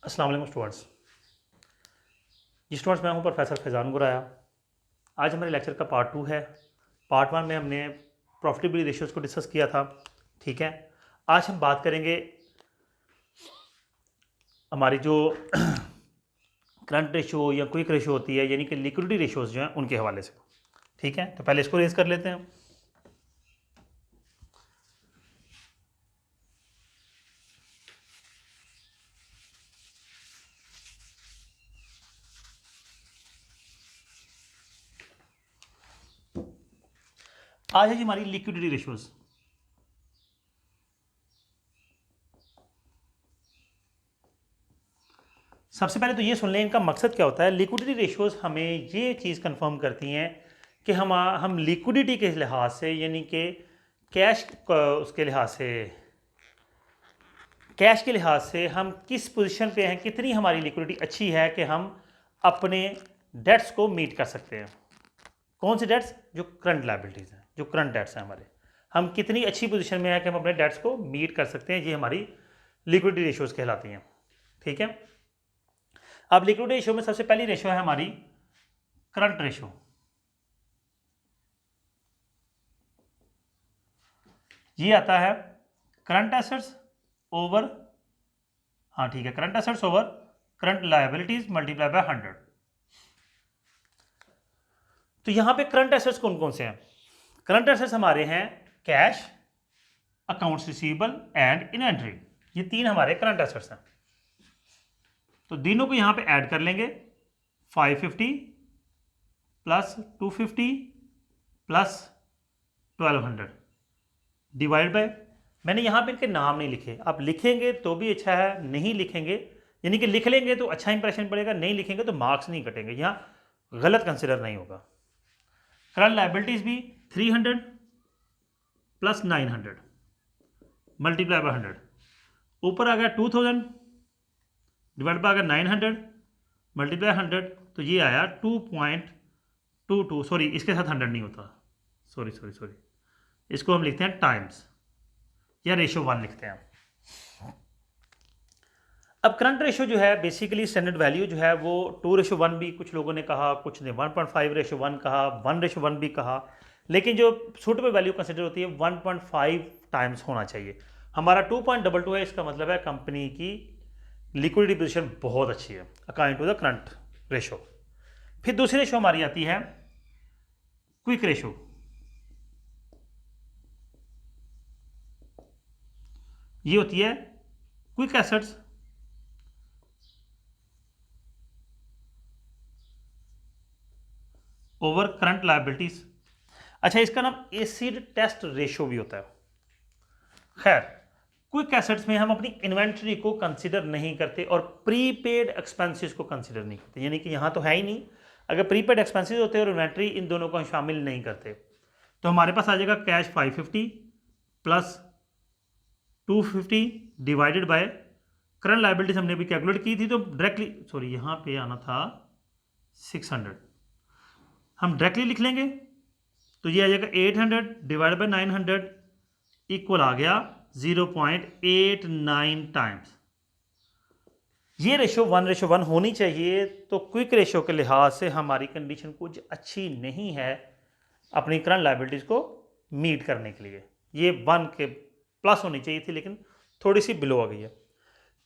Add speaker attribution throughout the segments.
Speaker 1: अस्सलाम वालेकुम स्टूडेंट्स। जी स्टूडेंट्स, मैं हूं प्रोफेसर फैज़ान गुराया। आज हमारे लेक्चर का पार्ट 2 है। पार्ट 1 में हमने प्रॉफिटेबिलिटी रेशियोज़ को डिस्कस किया था। ठीक है, आज हम बात करेंगे हमारी जो करंट रेशियो या क्विक रेशियो होती है, यानी कि लिक्विडिटी रेशियोज़ जो हैं उनके हवाले से। ठीक है, तो पहले इसको रेज कर लेते हैं। आज है जी हमारी लिक्विडिटी रेशियोज़। सबसे पहले तो ये सुन लें इनका मकसद क्या होता है। लिक्विडिटी रेशियोज़ हमें ये चीज़ कंफर्म करती हैं कि हम लिक्विडिटी के लिहाज से, यानी कि कैश उसके लिहाज से, कैश के लिहाज से हम किस पोजीशन पे हैं, कितनी हमारी लिक्विडिटी अच्छी है कि हम अपने डेट्स को मीट कर सकते हैं। कौन से डेट्स? जो करंट लायबिलिटीज़ हैं, जो करंट डेट्स हैं हमारे, हम कितनी अच्छी पोजीशन में हैं कि हम अपने डेट्स को मीट कर सकते हैं। ये हमारी लिक्विडिटी रेशियोज़ कहलाती हैं। ठीक है, अब लिक्विडिटी रेशियो में सबसे पहली रेशियो है हमारी करंट रेशियो। ये आता है करंट एसेट्स ओवर, हाँ ठीक है, current assets over current liabilities multiply by 100। तो यहां पे करंट एसेट्स कौन कौन से हैं? करंट एसेट्स हमारे हैं cash, accounts receivable and inventory. ये तीन हमारे करंट एसेट्स हैं। तो तीनों को यहां पे ऐड कर लेंगे। 550 प्लस 250 प्लस 1200 डिवाइड बाय, मैंने यहाँ पे इनके नाम नहीं लिखे, आप लिखेंगे तो भी अच्छा है, नहीं लिखेंगे यानी कि लिख लेंगे तो अच्छा इंप्रेशन पड़ेगा, नहीं लिखेंगे तो मार्क्स नहीं कटेंगे, यहाँ गलत कंसिडर नहीं होगा। करंट लायबिलिटीज भी 300 प्लस 900 मल्टीप्लाई बाय 100, ऊपर आ गया 2000 डिवाइड बाय आ गया 900 मल्टीप्लाई 100, तो ये आया 2.22। सॉरी, इसके साथ 100 नहीं होता, सॉरी सॉरी सॉरी, इसको हम लिखते हैं टाइम्स या रेशियो 1 लिखते हैं। अब करंट रेशियो जो है बेसिकली स्टैंडर्ड वैल्यू जो है वो 2:1 भी कुछ लोगों ने कहा, कुछ ने 1.5:1 कहा, 1:1 भी कहा, लेकिन जो सूटेबल वैल्यू कंसिडर होती है 1.5 टाइम्स होना चाहिए। हमारा 2.22 है, इसका मतलब है कंपनी की लिक्विडिटी पोजीशन बहुत अच्छी है according to the current ratio. फिर दूसरी रेशियो हमारी आती है क्विक रेशियो। ये होती है quick assets over current liabilities. अच्छा, इसका नाम एसिड टेस्ट रेशियो भी होता है। खैर, क्विक एसेट्स में हम अपनी इन्वेंट्री को कंसीडर नहीं करते और प्रीपेड एक्सपेंसेस को कंसीडर नहीं करते, यानी कि यहां तो है ही नहीं। अगर प्रीपेड एक्सपेंसेस होते और इन्वेंट्री, इन दोनों को हम शामिल नहीं करते, तो हमारे पास आ जाएगा cash 550 plus 250 divided by current liabilities हमने भी कैलकुलेट की थी, तो डायरेक्टली, सॉरी यहां पे आना था 600, हम डायरेक्टली लिख लेंगे तो ये आ जाएगा 800 डिवाइड बाय 900 इक्वल आ गया 0.89 टाइम्स। ये रेशियो 1:1 होनी चाहिए। तो क्विक रेशियो के लिहाज से हमारी कंडीशन कुछ अच्छी नहीं है अपनी करंट लायबिलिटीज को मीट करने के लिए। ये 1 के प्लस होनी चाहिए थी, लेकिन थोड़ी सी बिलो आ गई है।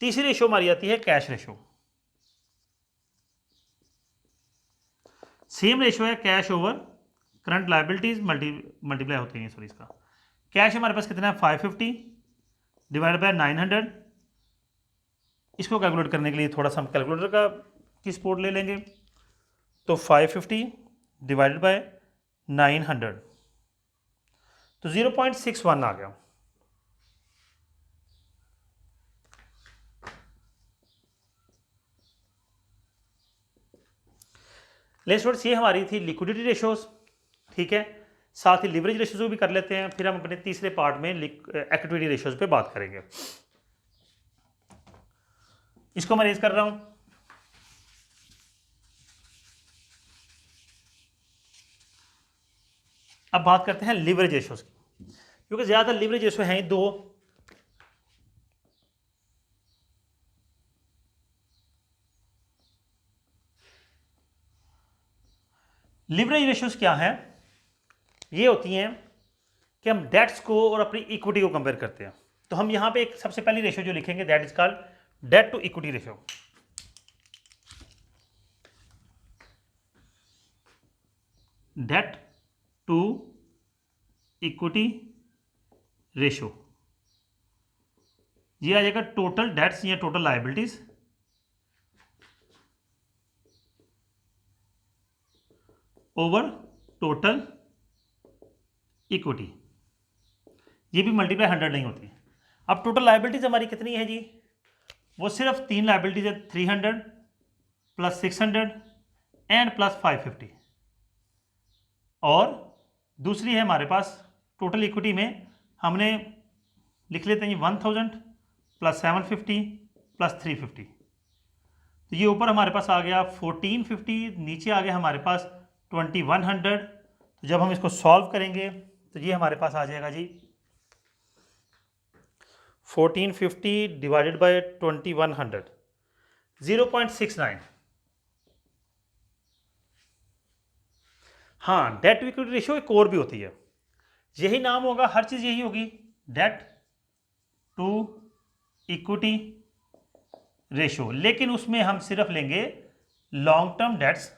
Speaker 1: तीसरी रेशियो हमारी आती है कैश रेशियो। सेम रेशियो है cash over current liabilities multiply होती है, सॉरी, इसका कैश हमारे पास कितना है 550 डिवाइड बाय 900। इसको कैलकुलेट करने के लिए थोड़ा सा हम कैलकुलेटर का की सपोर्ट ले लेंगे। तो 550 डिवाइडेड बाय 900, तो 0.61 आ गया। लेट्स स्टूडेंट्स, ये हमारी थी लिक्विडिटी रेशियोज। ठीक है, साथ ही लिवरेज रेशियोज भी कर लेते हैं, फिर हम अपने तीसरे पार्ट में इक्विटी रेशियोज पे बात करेंगे। इसको मैं रेज कर रहा हूं। अब बात करते हैं लिवरेज रेशियोज की, क्योंकि ज्यादा लिवरेज रेशियो हैं दो। लिवरेज रेशियोज क्या हैं? ये होती हैं कि हम डेट्स को और अपनी इक्विटी को कंपेयर करते हैं। तो हम यहाँ पे एक सबसे पहली रेशियो जो लिखेंगे that is called debt to equity ratio. Debt to equity ratio, ये आ जाएगा टोटल डेट्स या total liabilities over total equity. ये भी मल्टीप्लाई 100 नहीं होती। अब टोटल लायबिलिटीज हमारी कितनी है जी? वो सिर्फ 3 लायबिलिटीज है, 300 प्लस 600 एंड प्लस 550। और दूसरी है हमारे पास टोटल इक्विटी में हमने लिख लेते हैं 1000 प्लस 750 प्लस 350। तो ये ऊपर हमारे पास आ गया 1450, नीचे आ गया हमारे पास 2100। तो जब हम इसको सॉल्व करेंगे तो ये हमारे पास आ जाएगा जी 1450 डिवाइडेड बाय 2100, 0.69। हाँ, डेट टू इक्विटी रेशियो एक और भी होती है, यही नाम होगा, हर चीज यही होगी, डेट टू इक्विटी रेशियो। लेकिन उसमें हम सिर्फ लेंगे long term debts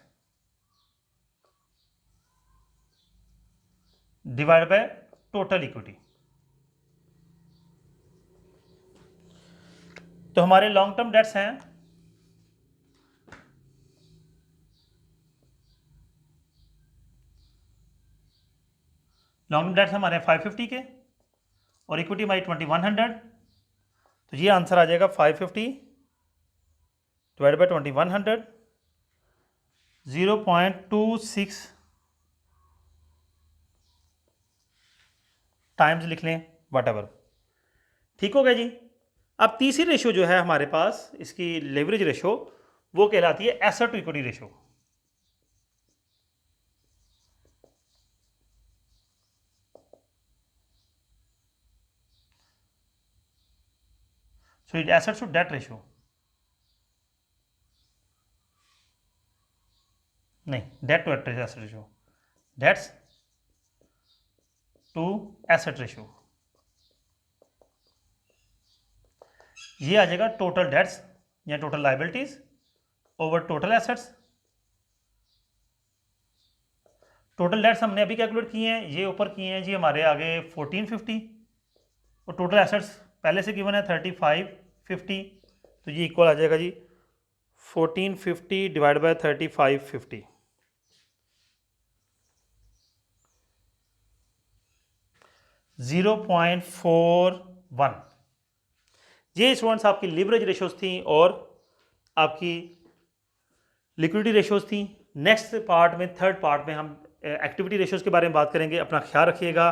Speaker 1: divide by total equity. तो हमारे लॉन्ग टर्म डेट्स हैं लॉन्ग टर्म डेट्स हमारे 550 के और इक्विटी हमारी 2100। तो ये आंसर आ जाएगा 550 डिवाइड बाय 2100, 0.26 टाइम्स लिख लें, वट। ठीक हो गया जी। अब तीसरी रेशियो जो है हमारे पास इसकी लेवरेज रेशियो, वो कहलाती है asset to equity ratio. So it assets to debt ratio, नहीं, debt to asset ratio, debts to asset ratio. ये आ जाएगा टोटल डेट्स या total liabilities over total assets. Total debts हमने अभी कैलकुलेट किए हैं, ये ऊपर किए हैं जी हमारे आगे 1450, और टोटल एसेट्स पहले से गिवन है 3550। तो ये इक्वल आ जाएगा जी 1450 डिवाइड बाय 3550, 0.41। ये स्टूडेंट्स आपकी लिवरेज रेशियोज थी और आपकी लिक्विडिटी रेशियोज थी। नेक्स्ट पार्ट में, थर्ड पार्ट में, हम एक्टिविटी रेशियोज के बारे में बात करेंगे। अपना ख्याल रखिएगा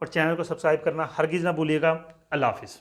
Speaker 1: और चैनल को सब्सक्राइब करना हरगिज़ ना भूलिएगा। अल्लाह हाफिज़।